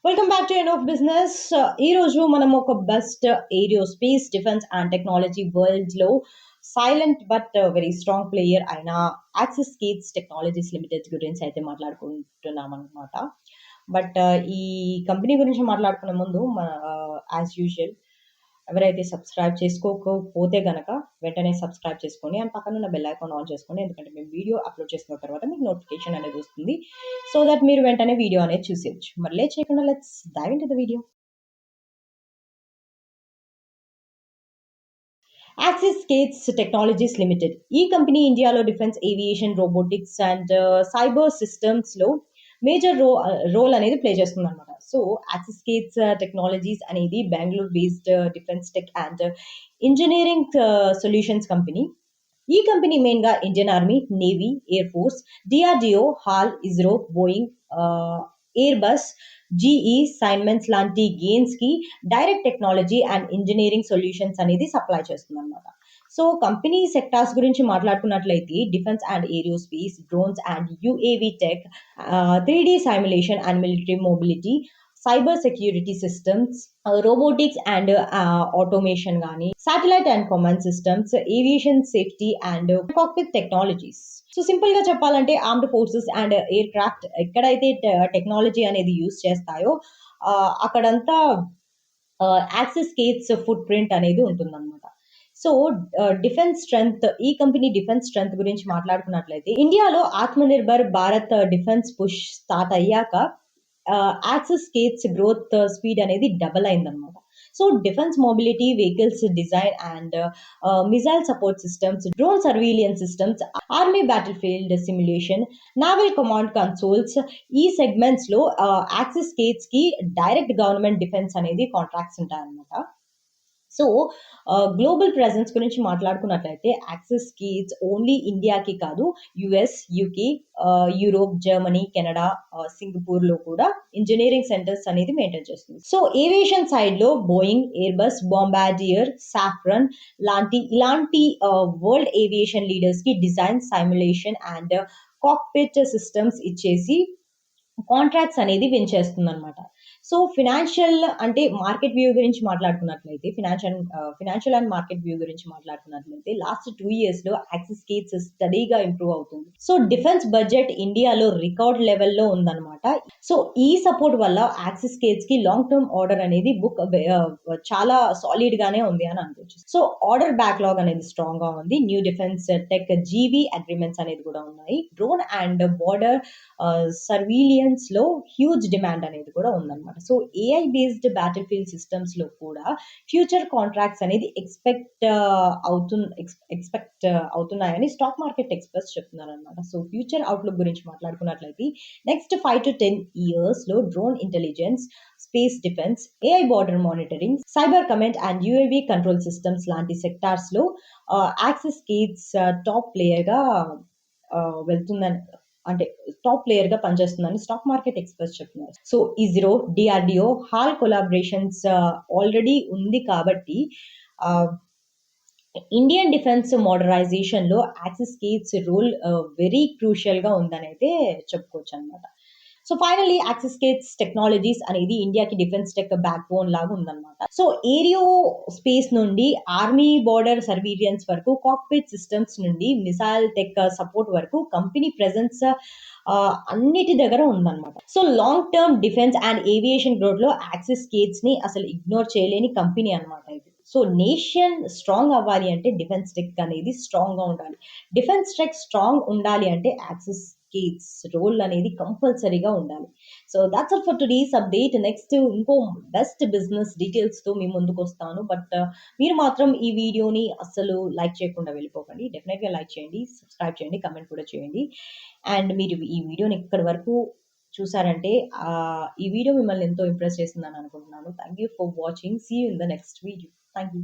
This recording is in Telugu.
Welcome back to end of business. ఈ రోజు మనం ఒక best aerospace defence and technology world లో silent but very strong player అయిన యాక్సిస్ గేట్స్ టెక్నాలజీస్ లిమిటెడ్ గురించి అయితే మాట్లాడుకుంటున్నాం అనమాట. బట్ ఈ కంపెనీ గురించి మాట్లాడుకునే ముందు యాజ్ యూజువల్ ఎవరైతే సబ్స్క్రైబ్ చేసుకోకపోతే గనక వెంటనే సబ్స్క్రైబ్ చేసుకొని అండ్ పక్కన ఉన్న బెల్ ఐకాన్ ఆన్ చేసుకోండి. ఎందుకంటే మేము వీడియో అప్లోడ్ చేసిన తర్వాత మీకు నోటిఫికేషన్ అనేది వస్తుంది, సో దట్ మీరు వెంటనే వీడియో అనేది చూసేయచ్చు. మరి లేట్ చేయకుండా let's dive into the video. Axis gates technologies limited ఈ కంపెనీ ఇండియాలో defence, aviation, robotics and cyber systems లో మేజర్ రోల్ అనేది ప్లే చేస్తుంది అనమాట. సో యాక్సిస్ గేట్స్ టెక్నాలజీస్ అనేది Bengaluru based defence tech and engineering solutions company. ఈ కంపెనీ మెయిన్ గా Indian army, navy, air force, DRDO, HAL, ISRO, Boeing, Airbus, GE, Siemens లాంటి గేమ్స్ కి direct technology and engineering solutions అనేది సప్లై చేస్తుంది అనమాట. సో కంపెనీ సెక్టార్స్ గురించి మాట్లాడుకున్నట్లయితే defence and aerospace, drones and UAV tech, 3D simulation and military mobility, cyber security systems, robotics and automation కానీ, satellite and command systems, aviation safety and cockpit technologies. So simple గా చెప్పాలంటే armed forces and aircraft ఎక్కడైతే టెక్నాలజీ అనేది యూజ్ చేస్తాయో అక్కడంతా యాక్సిస్ గేట్స్ ఫుట్ ప్రింట్ అనేది ఉంటుందన్నమాట. సో డిఫెన్స్ స్ట్రెంగ్త్, ఈ కంపెనీ డిఫెన్స్ స్ట్రెంగ్త్ గురించి మాట్లాడుకున్నట్లయితే ఇండియాలో Atmanirbhar Bharat defence push start అయ్యాక యాక్సిస్ గేట్స్ గ్రోత్ స్పీడ్ అనేది డబల్ అయిందనమాట. So defence mobility, vehicles design and missile support systems, drone surveillance systems, army battlefield simulation, naval command consoles, ఈ సెగ్మెంట్స్ లో యాక్సిస్ గేట్స్ కి డైరెక్ట్ గవర్నమెంట్ డిఫెన్స్ అనేది కాంట్రాక్ట్స్ ఉంటాయన్నమాట. సో గ్లోబల్ ప్రెజెన్స్ గురించి మాట్లాడుకున్నట్లయితే యాక్సిస్ గేట్స్ ఓన్లీ ఇండియాకి కాదు, US, UK, Europe, Germany, Canada, Singapore లో కూడా ఇంజనీరింగ్ సెంటర్స్ అనేది మెయింటైన్ చేస్తుంది. సో ఏవియేషన్ సైడ్ లో Boeing, Airbus, bombardier, saffron ఇలాంటి వరల్డ్ ఏవియేషన్ లీడర్స్ కి డిజైన్, సైమ్యులేషన్ అండ్ కాక్పిట్ సిస్టమ్స్ ఇచ్చేసి కాంట్రాక్ట్స్ అనేది విన్ చేస్తుంది అనమాట. సో ఫినాన్షియల్ అంటే మార్కెట్ వ్యూ గురించి మాట్లాడుకున్నట్లయితే ఫినాన్షియల్ అండ్ మార్కెట్ వ్యూ గురించి మాట్లాడుకున్నట్లయితే లాస్ట్ 2 years లో యాక్సిస్ గేట్స్ స్టడీగా ఇంప్రూవ్ అవుతుంది. సో డిఫెన్స్ బడ్జెట్ ఇండియాలో రికార్డ్ లెవెల్లో ఉందన్నమాట. సో ఈ సపోర్ట్ వల్ల యాక్సిస్ గేట్స్ కి లాంగ్ టర్మ్ ఆర్డర్ అనేది బుక్ చాలా సాలిడ్ గానే ఉంది అని అనుకోవచ్చు. సో ఆర్డర్ బ్యాక్లాగ్ అనేది స్ట్రాంగ్ గా ఉంది. New defence tech GV agreements అనేది కూడా ఉన్నాయి. డ్రోన్ అండ్ బార్డర్ సర్వీలియన్స్ లో హ్యూజ్ డిమాండ్ అనేది కూడా ఉందన్నమాట. So AI based battle field systems లో కూడా ఫ్యూచర్ కాంట్రాక్ట్స్ అనేది ఎక్స్పెక్ట్ అవుతున్నాయని స్టాక్ మార్కెట్ ఎక్స్పర్ట్స్ చెప్తున్నారు అనమాట. సో ఫ్యూచర్ అవుట్లుక్ గురించి మాట్లాడుకున్నట్లయితే నెక్స్ట్ 5 to 10 years లో drone intelligence, space defence, AI border monitoring, cyber command and UAV control systems లాంటి సెక్టార్స్ లో యాక్సిస్ గేట్స్ టాప్ ప్లేయర్ గా వెళ్తుందని, అంటే టాప్ ప్లేయర్ గా పనిచేస్తుందని స్టాక్ మార్కెట్ ఎక్స్పర్ట్స్ చెప్తున్నారు. So ISRO, DRDO, HAL collaborations already ఉంది కాబట్టి ఇండియన్ డిఫెన్స్ మోడరైజేషన్ లో Axiscades role very crucial గా ఉందని అయితే చెప్పుకోవచ్చు అనమాట. So finally axis gates technologies అనేది ఇండియాకి డిఫెన్స్ టెక్ బ్యాక్ బోన్ లాగా ఉందన్నమాట. సో ఏరియో స్పేస్ నుండి ఆర్మీ బార్డర్ సర్వీలియన్స్ వరకు, కాక్పిట్ సిస్టమ్స్ నుండి మిసైల్ టెక్ సపోర్ట్ వరకు కంపెనీ ప్రెజెన్స్ అన్నిటి దగ్గర ఉందన్నమాట. So long term defence and aviation growth లో యాక్సిస్ గేట్స్ ని అసలు ఇగ్నోర్ చేయలేని కంపెనీ అనమాట ఇది. సో నేషన్ స్ట్రాంగ్ అవ్వాలి అంటే డిఫెన్స్ టెక్ అనేది స్ట్రాంగ్ గా ఉండాలి. డిఫెన్స్ టెక్ స్ట్రాంగ్ ఉండాలి అంటే యాక్సిస్ గేట్స్ రోల్ అనేది కంపల్సరీగా ఉండాలి. So that's all for today's update. Next ఇంకో బెస్ట్ బిజినెస్ డీటెయిల్స్ తో మీ ముందుకు వస్తాను. బట్ మీరు మాత్రం ఈ వీడియోని అస్సలు లైక్ చేయకుండా వెళ్ళిపోకండి. డెఫినెట్ గా లైక్ చేయండి, సబ్స్క్రైబ్ చేయండి, కమెంట్ కూడా చేయండి. అండ్ మీరు ఈ వీడియోని ఇక్కడి వరకు చూసారంటే ఈ వీడియో మిమ్మల్ని ఎంతో ఇంప్రెస్ చేసిందని అనుకుంటున్నాను. Thank you for watching. See you in the next video. Thank you.